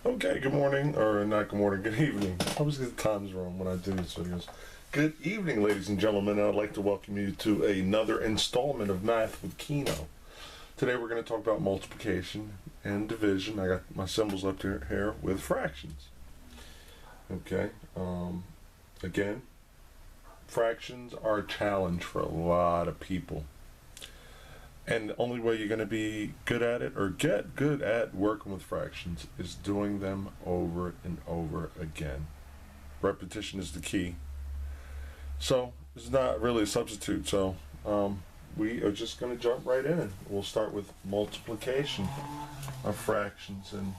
Okay, good morning, or not good morning, good evening. I always get the times wrong when I do these videos. Good evening, ladies and gentlemen, and I'd like to welcome you to another installment of Math with Kieno. Today we're going to talk about multiplication and division. I got my symbols up here with fractions. Okay, again, fractions are a challenge for a lot of people. And the only way you're going to be good at it or get good at working with fractions is doing them over and over again. Repetition is the key. So it's not really a substitute. So we are just going to jump right in. We'll start with multiplication of fractions. And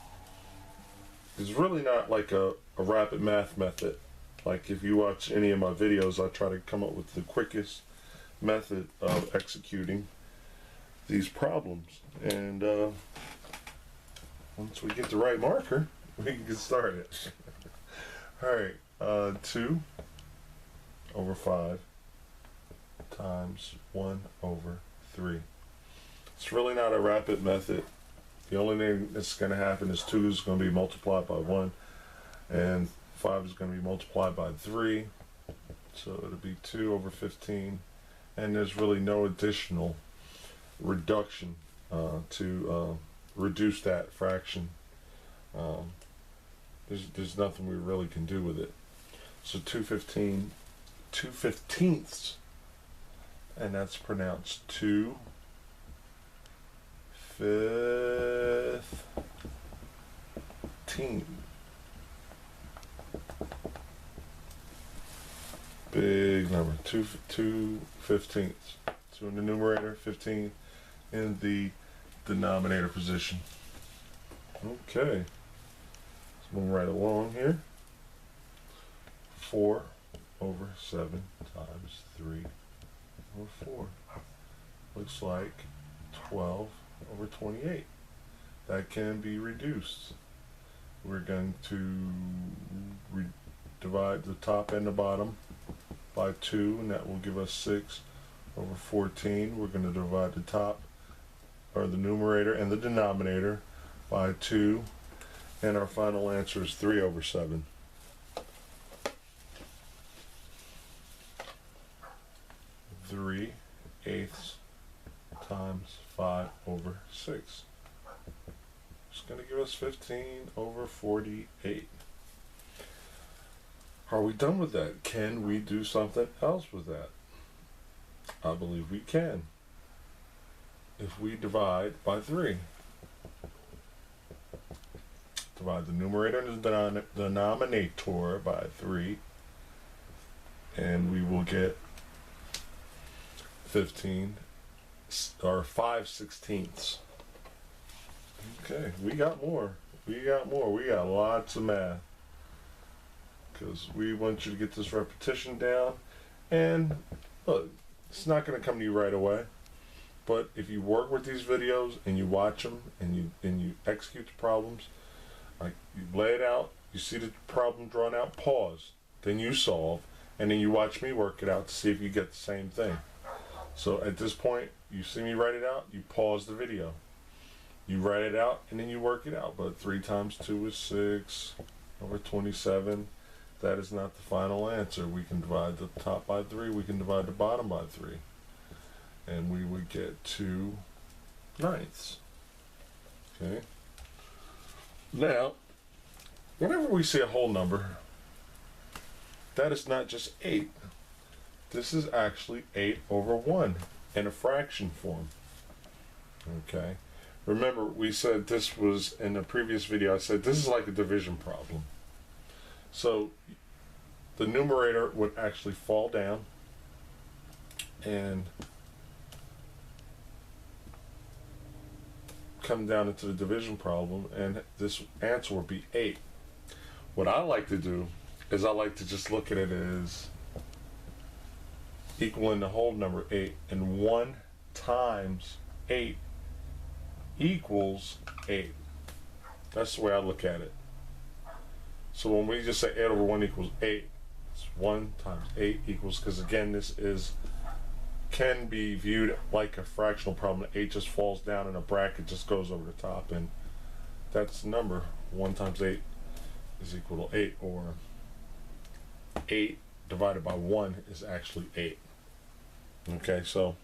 it's really not like a rapid math method. Like if you watch any of my videos, I try to come up with the quickest method of executing these problems, and once we get the right marker, we can get started. Alright, 2 over 5 times 1 over 3. It's really not a rapid method. The only thing that's going to happen is 2 is going to be multiplied by 1, and 5 is going to be multiplied by 3, so it'll be 2 over 15, and there's really no additional reduction to reduce that fraction. There's nothing we really can do with it. So 2/15ths, and that's pronounced 2/15. Big number. 2/15. 2 in the numerator, 15 in the denominator position. Okay, let's move right along here. 4 over 7 times 3 over 4. Looks like 12 over 28. That can be reduced. We're going to divide the top and the bottom by 2, and that will give us 6 over 14. We're going to divide the top, or the numerator and the denominator, by 2, and our final answer is 3 over 7. Three eighths times 5 over 6. It's going to give us 15 over 48. Are we done with that? Can we do something else with that? I believe we can. If we divide by 3. Divide the numerator and the denominator by 3, and we will get 15 or 5/16. Okay, we got more. We got lots of math, because we want you to get this repetition down. And look, it's not going to come to you right away, but if you work with these videos and you watch them and you execute the problems, like you lay it out, you see the problem drawn out, pause, then you solve, and then you watch me work it out to see if you get the same thing. So at this point, you see me write it out, you pause the video, you write it out, and then you work it out. But 3 times 2 is 6 over 27. That is not the final answer. We can divide the top by 3, we can divide the bottom by 3, and we would get 2/9. Okay. Now, whenever we see a whole number, that is not just 8. This is actually 8 over 1 in a fraction form. Okay. Remember, we said this was, in a previous video, I said this is like a division problem. So the numerator would actually fall down and come down into the division problem, and this answer would be 8. What I like to do is I like to just look at it as equaling the whole number 8, and 1 times 8 equals 8. That's the way I look at it. So when we just say 8 over 1 equals 8, it's 1 times 8 equals, because again, this can be viewed like a fractional problem. 8 just falls down and a bracket just goes over the top, and that's the number 1 times 8 is equal to 8, or 8 divided by 1 is actually 8. Okay, so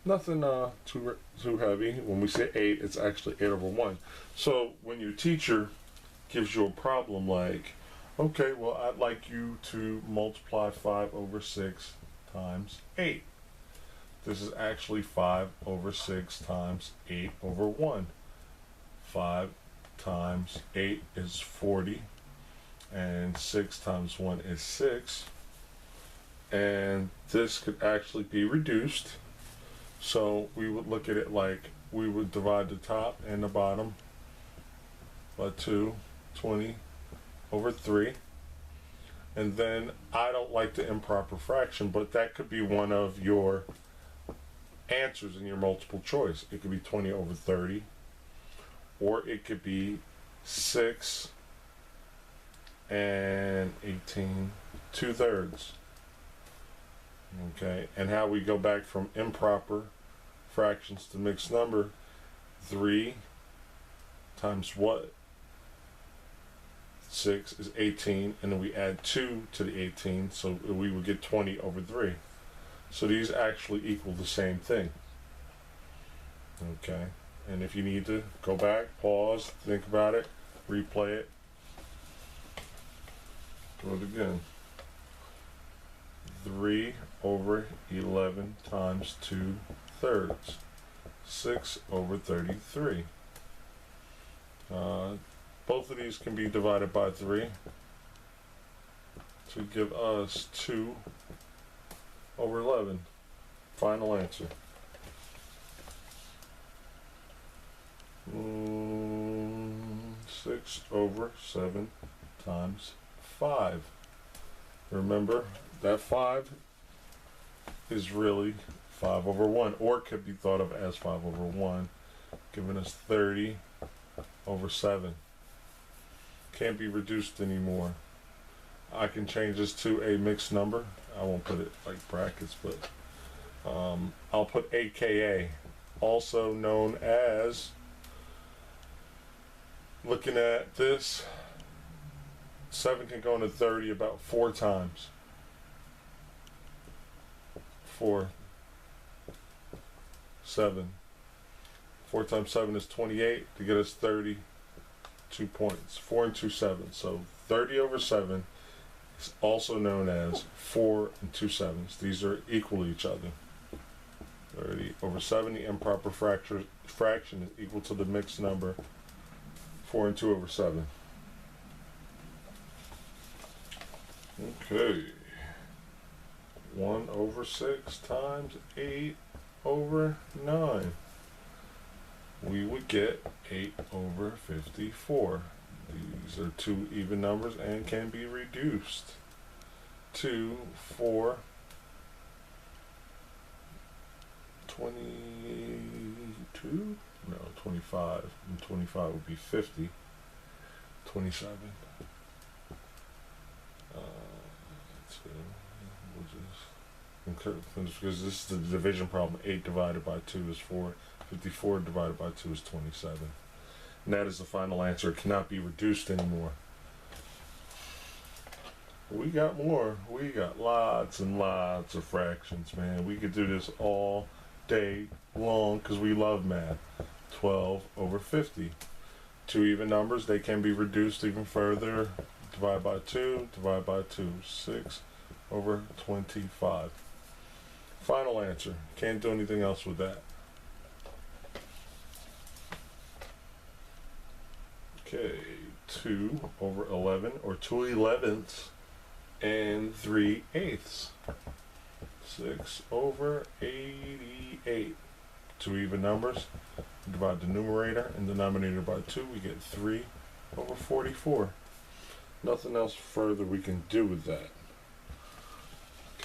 nothing too heavy. When we say 8, it's actually 8 over 1. So when your teacher gives you a problem like, okay, well, I'd like you to multiply 5 over 6 times 8. This is actually 5 over 6 times 8 over 1. 5 times 8 is 40, and 6 times 1 is 6. And this could actually be reduced. So we would look at it like we would divide the top and the bottom by 2, 20 over 3. And then I don't like the improper fraction, but that could be one of your answers in your multiple choice. It could be 20 over 30, or it could be 6 and 18 2/3. Okay, and how we go back from improper fractions to mixed number: 3 times what? 6 is 18, and then we add 2 to the 18, so we would get 20 over 3. So these actually equal the same thing. Okay, and if you need to go back, pause, think about it, replay it, do it again. 3 over 11 times 2/3. 6 over 33. Both of these can be divided by 3 to give us 2 over 11. Final answer. 6 over 7 times 5. Remember, that 5 is really 5 over 1, or it could be thought of as 5 over 1, giving us 30 over 7. Can't be reduced anymore. I can change this to a mixed number. I won't put it like brackets, but I'll put AKA, also known as, looking at this, 7 can go into 30 about 4 times. 4, 7. 4 times 7 is 28 to get us 30. 2 points. 4 and 2 7. So 30 over 7 is also known as 4 and 2 7s. These are equal to each other. 30 over 7, the improper fraction is equal to the mixed number 4 and 2 over 7. Okay. 1 over 6 times 8 over 9. We would get 8 over 54. These are two even numbers and can be reduced to 4, 22? No, 25. And 25 would be 50. 27. Because this is the division problem. 8 divided by 2 is 4. 54 divided by 2 is 27. And that is the final answer. It cannot be reduced anymore. We got more. We got lots and lots of fractions, man. We could do this all day long because we love math. 12 over 50. Two even numbers, they can be reduced even further. Divide by 2, divide by 2. 6 over 25. Final answer. Can't do anything else with that. Okay, 2 over 11, or 2/11 and 3/8. 6 over 88. Two even numbers. Divide the numerator and denominator by 2. We get 3 over 44. Nothing else further we can do with that.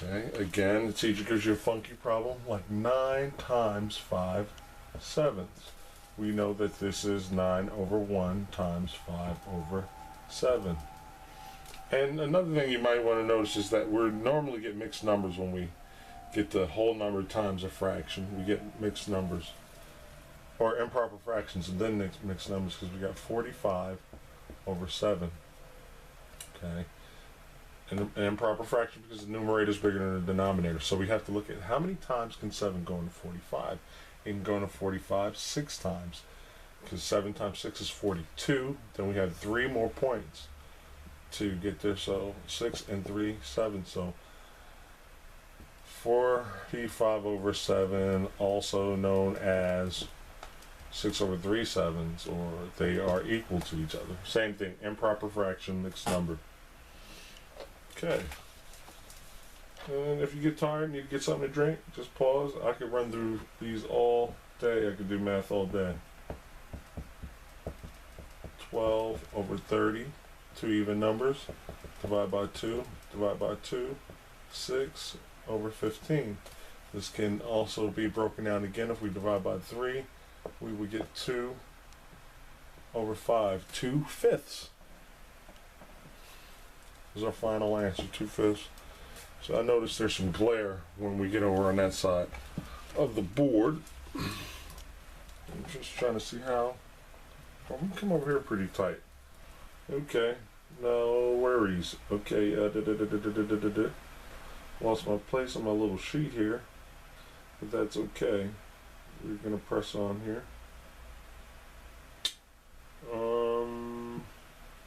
Okay, again, the teacher gives you a funky problem like 9 times 5/7. We know that this is 9 over 1 times 5 over 7. And another thing you might want to notice is that we normally get mixed numbers when we get the whole number times a fraction. We get mixed numbers, or improper fractions, and then mixed numbers, because we got 45 over 7. Okay. And an improper fraction because the numerator is bigger than the denominator. So we have to look at how many times can 7 go into 45. It can go into 45 6 times. Because 7 times 6 is 42. Then we have 3 more points to get there. So 6 and 3, 7. So 45 over 7, also known as 6 over 3 sevens, or they are equal to each other. Same thing, improper fraction, mixed number. Okay. And if you get tired, need to get something to drink, just pause. I could run through these all day. I could do math all day. 12 over 30, 2 even numbers. Divide by 2, divide by 2. 6 over 15. This can also be broken down again. If we divide by 3, we would get 2 over 5. 2/5 is our final answer, 2/5. So I notice there's some glare when we get over on that side of the board. I'm just trying to see how. I'm going to come over here pretty tight. Okay, no worries. Okay, lost my place on my little sheet here, but that's okay. We're going to press on here.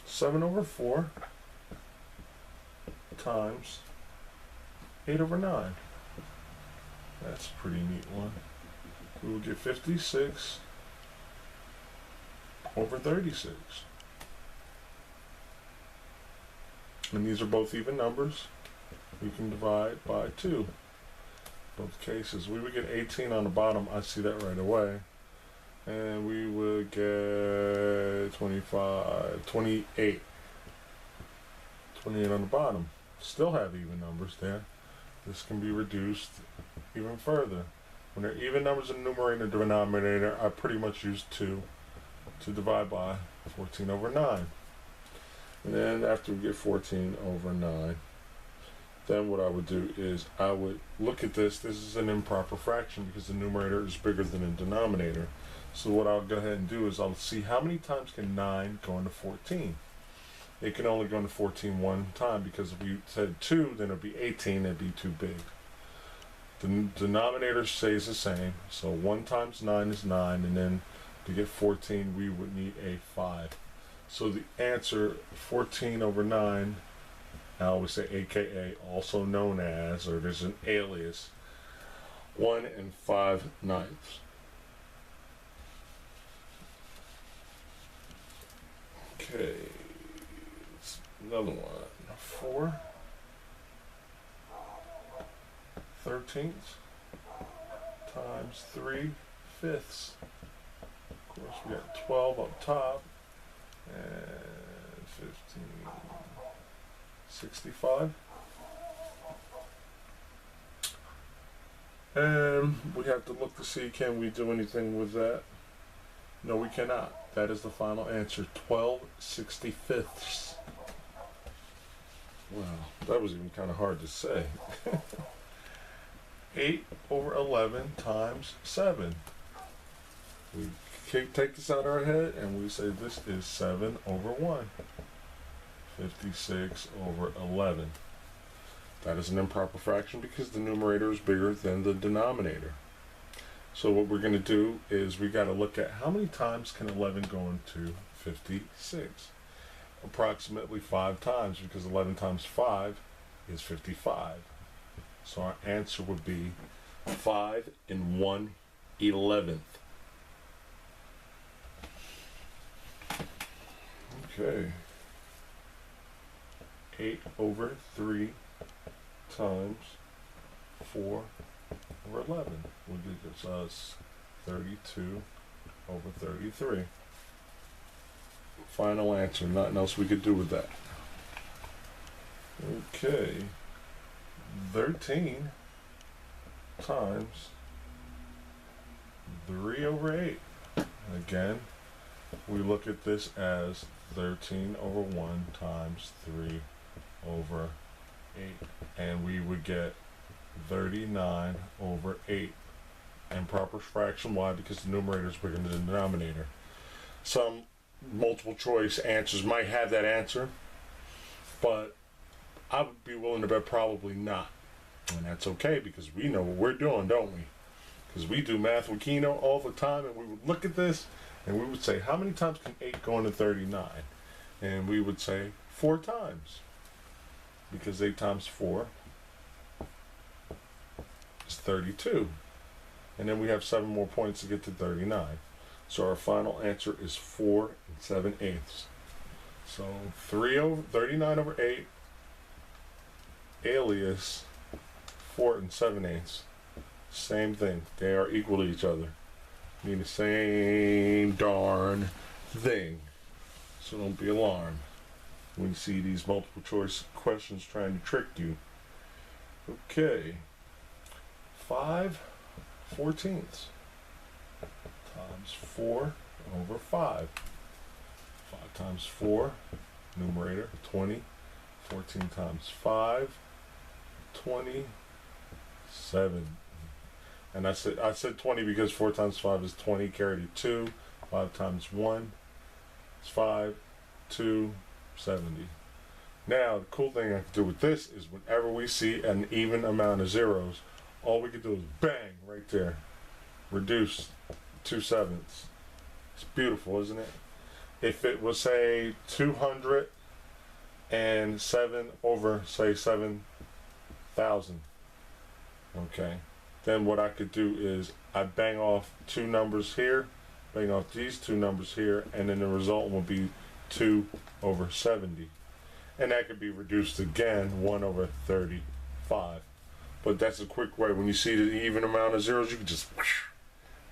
7 over 4 times 8 over 9. That's a pretty neat one. We will get 56 over 36. And these are both even numbers. We can divide by 2. Both cases. We would get 18 on the bottom. I see that right away. And we would get 28. 28 on the bottom. Still have even numbers there. This can be reduced even further. When they're even numbers in the numerator and denominator, I pretty much use 2 to divide by 14 over 9. And then after we get 14 over 9, then what I would do is I would look at this. This is an improper fraction because the numerator is bigger than the denominator. So what I'll go ahead and do is I'll see how many times can 9 go into 14. It can only go into 14 one time, because if we said 2, then it would be 18. It'd be too big. The denominator stays the same. So 1 times 9 is 9, and then to get 14 we would need a 5. So the answer, 14 over 9, I always say AKA, also known as, or there's an alias, 1 5/9. Okay, it's another one. 4 13ths times 3/5. Of course, we got 12 up top, and 15, 65. And we have to look to see, can we do anything with that? No, we cannot. That is the final answer, 12/65. Wow, that was even kind of hard to say. 8 over 11 times 7. We take this out of our head and we say this is 7 over 1. 56 over 11. That is an improper fraction because the numerator is bigger than the denominator. So what we're going to do is we got to look at how many times can 11 go into 56. Approximately 5 times, because 11 times 5 is 55. So our answer would be 5 and 1/11. Okay. 8 over 3 times 4 over 11 will give us 32 over 33. Final answer. Nothing else we could do with that. Okay. 13 times 3 over 8. Again, we look at this as 13 over 1 times 3 over 8. And we would get 39 over 8. Improper fraction. Why? Because the numerator is bigger than the denominator. Some multiple choice answers might have that answer, but I would be willing to bet probably not. And that's okay, because we know what we're doing, don't we? Because we do math with Kieno all the time, and we would look at this and we would say, how many times can 8 go into 39? And we would say 4 times, because 8 times 4 is 32. And then we have 7 more points to get to 39. So our final answer is 4 7/8. So 39 over 8, alias 4 7/8. Same thing. They are equal to each other. Mean the same darn thing. So don't be alarmed when you see these multiple choice questions trying to trick you. Okay. 5/14 times 4 over 5. 5 times 4, numerator, 20. 14 times 5, 27. And I said 20 because 4 times 5 is 20, carried a 2. 5 times 1 is 5, 2, 70. Now, the cool thing I can do with this is whenever we see an even amount of zeros, all we can do is bang, right there. Reduce 2/7. It's beautiful, isn't it? If it was, say, 207 over, say, 7,000, okay, then what I could do is I bang off 2 numbers here, bang off these 2 numbers here, and then the result will be 2 over 70. And that could be reduced again, 1 over 35. But that's a quick way. When you see the even amount of zeros, you can just whoosh,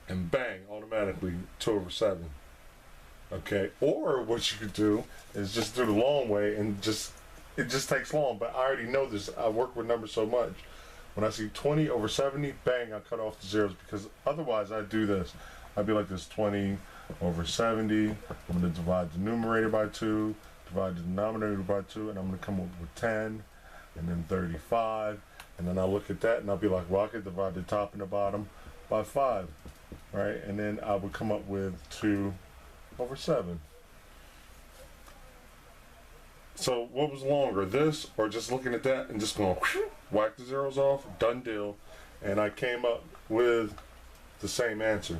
and bang, automatically 2 over 7. Okay, or what you could do is just do the long way, and it just takes long. But I already know this. I work with numbers so much. When I see 20 over 70, bang, I cut off the zeros, because otherwise I'd do this. I'd be like this: 20 over 70. I'm going to divide the numerator by 2, divide the denominator by 2, and I'm going to come up with 10, and then 35. And then I'll look at that and I'll be like, well, I could divide the top and the bottom by 5, right? And then I would come up with 2 over 7. So what was longer, this or just looking at that and just going whack the zeros off? Done deal. And I came up with the same answer.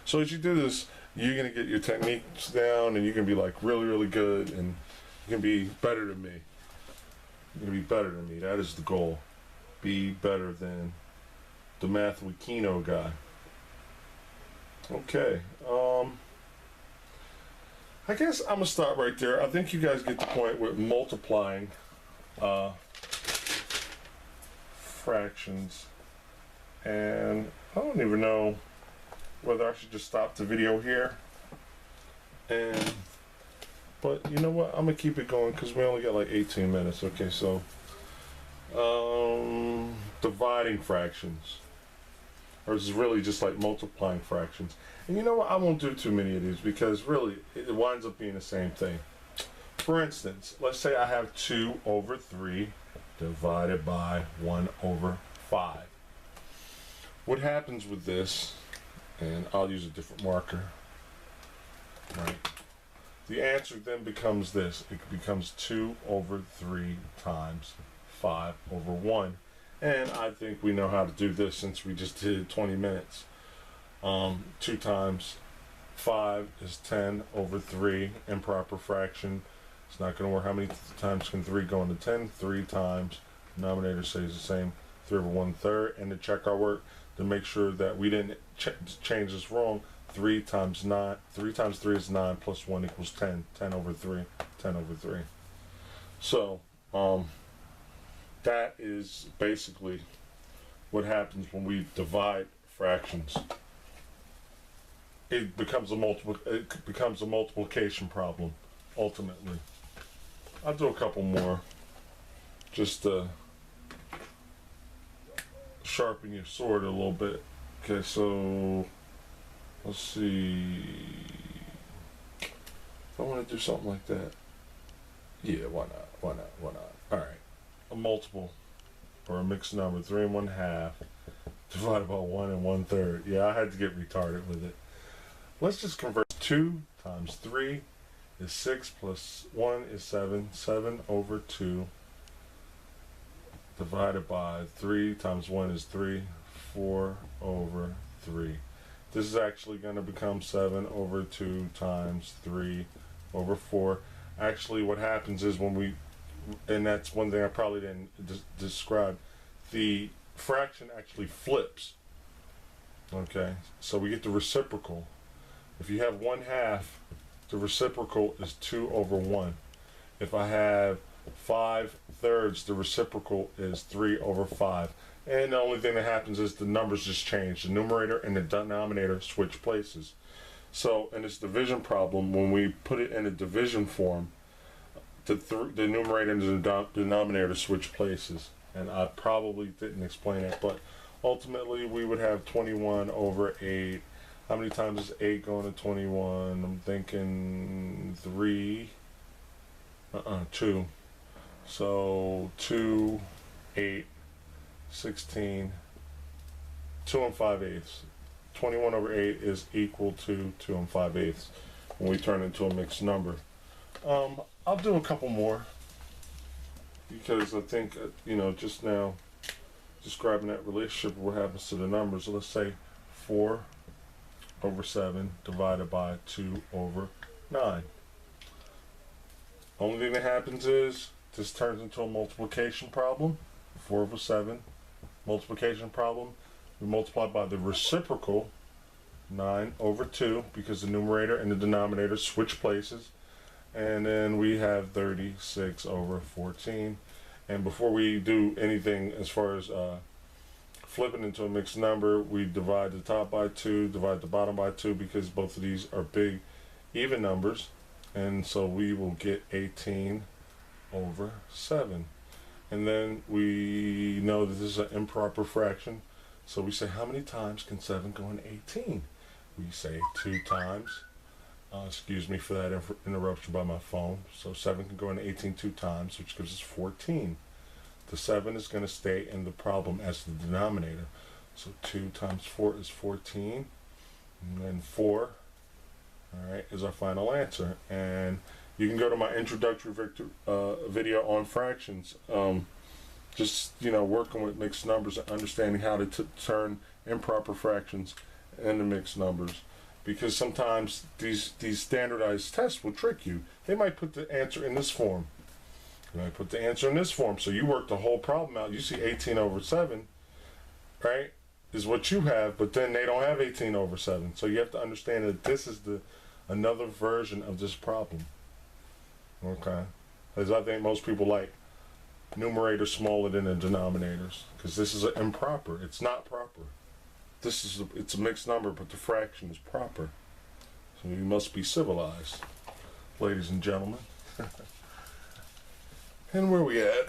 So as you do this, you're going to get your techniques down, and you can be like really, really good, and you can be better than me. You're going to be better than me. That is the goal. Be better than the Math with Kieno guy. Okay. I guess I'm going to stop right there. I think you guys get the point with multiplying fractions. And I don't even know whether I should just stop the video here. But you know what? I'm going to keep it going because we only got like 18 minutes. Okay, so dividing fractions. Or is really just like multiplying fractions. And you know what? I won't do too many of these because really it winds up being the same thing. For instance, let's say I have 2 over 3 divided by 1 over 5. What happens with this, and I'll use a different marker, right? The answer then becomes this. It becomes 2 over 3 times 5 over 1. And I think we know how to do this since we just did 20 minutes. 2 times 5 is 10 over 3, improper fraction. It's not going to work. How many times can 3 go into 10? 3 times. Denominator stays the same. 3 over 1/3. And to check our work, to make sure that we didn't change this wrong, 3 times 9. 3 times 3 is 9 plus 1 equals 10. 10 over 3. 10 over 3. So, that is basically what happens when we divide fractions. It becomes a multiplication problem, ultimately. I'll do a couple more just to sharpen your sword a little bit. Okay, so let's see. I want to do something like that. Yeah, why not? Why not? Why not? All right. A multiple or a mixed number, 3 1/2 divided by 1 1/3. Yeah, I had to get retarded with it. Let's just convert 2 times 3 is 6 plus 1 is 7. 7 over 2 divided by 3 times 1 is 3. 4 over 3. This is actually going to become 7 over 2 times 3 over 4. Actually, what happens is when we, and that's one thing I probably didn't describe, the fraction actually flips. Okay, so we get the reciprocal. If you have 1/2, the reciprocal is 2 over 1. If I have 5/3, the reciprocal is 3 over 5. And the only thing that happens is the numbers just change. The numerator and the denominator switch places. So in this division problem, when we put it in a division form, the numerator and the denominator switch places. And I probably didn't explain it, but ultimately we would have 21 over 8. How many times is 8 going to 21? I'm thinking 3. 2. So 2, 8, 16, 2 and 5/8. 21 over 8 is equal to 2 and 5/8 when we turn it into a mixed number. I'll do a couple more because I think, just now describing that relationship, what happens to the numbers. Let's say 4 over 7 divided by 2 over 9. Only thing that happens is this turns into a multiplication problem. 4 over 7 multiplication problem. We multiply by the reciprocal, 9 over 2, because the numerator and the denominator switch places. And then we have 36 over 14. And before we do anything as far as flipping into a mixed number, we divide the top by 2, divide the bottom by 2, because both of these are big even numbers. And so we will get 18 over 7. And then we know that this is an improper fraction. So we say, how many times can 7 go into 18? We say 2 times. Excuse me for that interruption by my phone. So 7 can go into 18 2 times, which gives us 14. The 7 is going to stay in the problem as the denominator. So 2 times 4 is 14. And then 4, all right, is our final answer. And you can go to my introductory video on fractions. Just, working with mixed numbers and understanding how to turn improper fractions into mixed numbers. Because sometimes these standardized tests will trick you. They might put the answer in this form. They might put the answer in this form. So you work the whole problem out. You see 18 over 7, right, is what you have, but then they don't have 18 over 7. So you have to understand that this is another version of this problem. Okay? Because I think most people like numerators smaller than the denominators, because this is improper. It's not proper. It's a mixed number, but the fraction is proper. So you must be civilized, ladies and gentlemen. And where we at?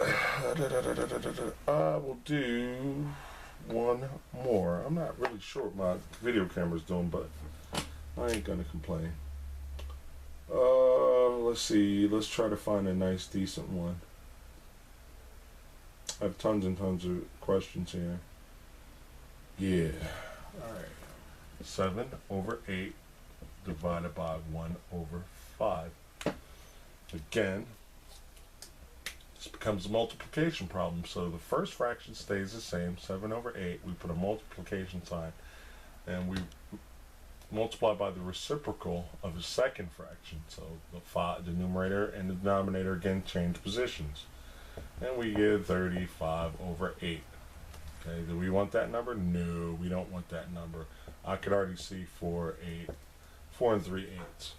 I will do one more. I'm not really sure what my video camera's doing, but I ain't gonna complain. Let's see. Let's try to find a nice, decent one. I have tons and tons of questions here. Yeah. Alright. 7 over 8 divided by 1 over 5. Again, this becomes a multiplication problem. So the first fraction stays the same, 7 over 8. We put a multiplication sign, and we multiply by the reciprocal of the second fraction. So the numerator and the denominator again change positions. And we get 35 over 8. Okay, do we want that number? No, we don't want that number. I could already see 4 and 3/8.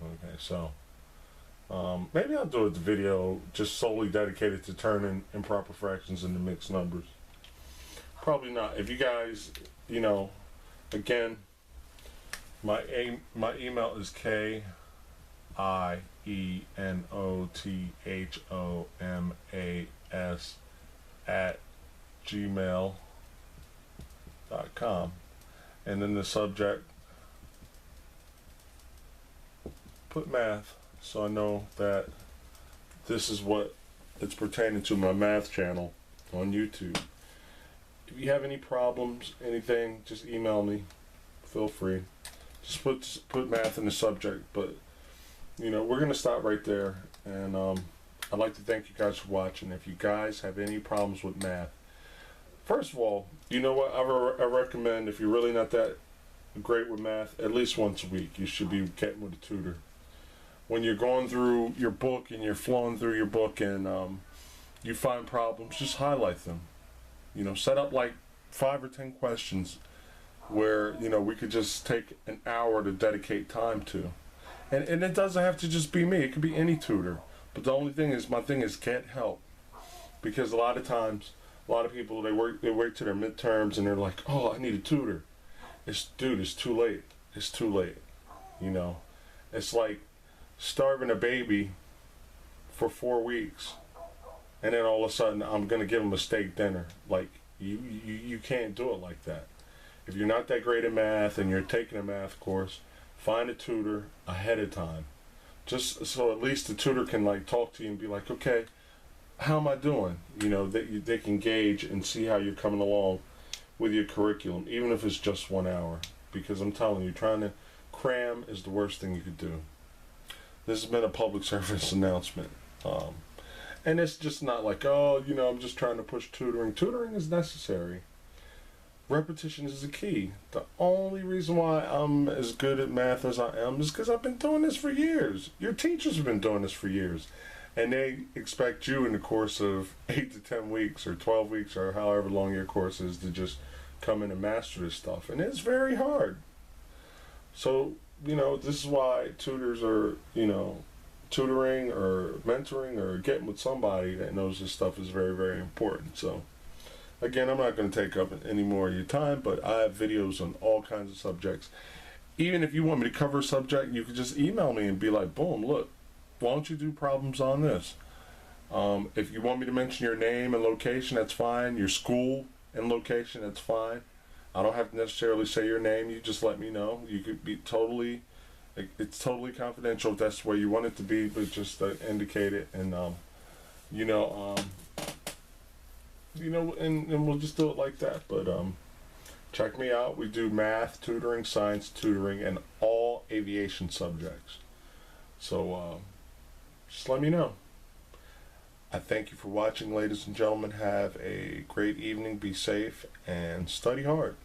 Okay, so maybe I'll do a video just solely dedicated to turning improper fractions into mixed numbers. Probably not. If you guys, again, my email is kienotomas@gmail.com, and in the subject put math, so I know that this is what it's pertaining to, my math channel on YouTube. If you have any problems, anything, just email me. Feel free. Just put math in the subject. But we're gonna stop right there, and I'd like to thank you guys for watching. If you guys have any problems with math, first of all, you know what? I recommend, if you're really not that great with math, at least once a week you should be getting with a tutor. When you're going through your book and you're flowing through your book and you find problems, just highlight them. Set up like 5 or 10 questions where we could just take an hour to dedicate time to. And it doesn't have to just be me. It could be any tutor. But the only thing is, my thing is, get help. Because a lot of times, a lot of people, they wait to their midterms and they're like, oh, I need a tutor. It's too late. It's too late. It's like starving a baby for 4 weeks, and then all of a sudden I'm gonna give them a steak dinner. Like, you can't do it like that. If you're not that great at math and you're taking a math course, find a tutor ahead of time, just so at least the tutor can like talk to you and be like, okay, how am I doing? They can gauge and see how you're coming along with your curriculum, even if it's just 1 hour. Because I'm telling you, trying to cram is the worst thing you could do. This has been a public service announcement. And it's just not like, oh, I'm just trying to push tutoring. Tutoring is necessary. Repetition is the key. The only reason why I'm as good at math as I am is because I've been doing this for years. Your teachers have been doing this for years. And they expect you in the course of 8 to 10 weeks or 12 weeks or however long your course is to just come in and master this stuff. And it's very hard. So, this is why tutors are, tutoring or mentoring or getting with somebody that knows this stuff is very, very important. So, again, I'm not going to take up any more of your time, but I have videos on all kinds of subjects. Even if you want me to cover a subject, you can just email me and be like, boom, look, why don't you do problems on this? If you want me to mention your name and location, that's fine. Your school and location, that's fine. I don't have to necessarily say your name. You just let me know. You could be it's totally confidential if that's where you want it to be, but just indicate it. And, and we'll just do it like that. But check me out. We do math tutoring, science tutoring, and all aviation subjects. So just let me know. I thank you for watching, ladies and gentlemen. Have a great evening. Be safe and study hard.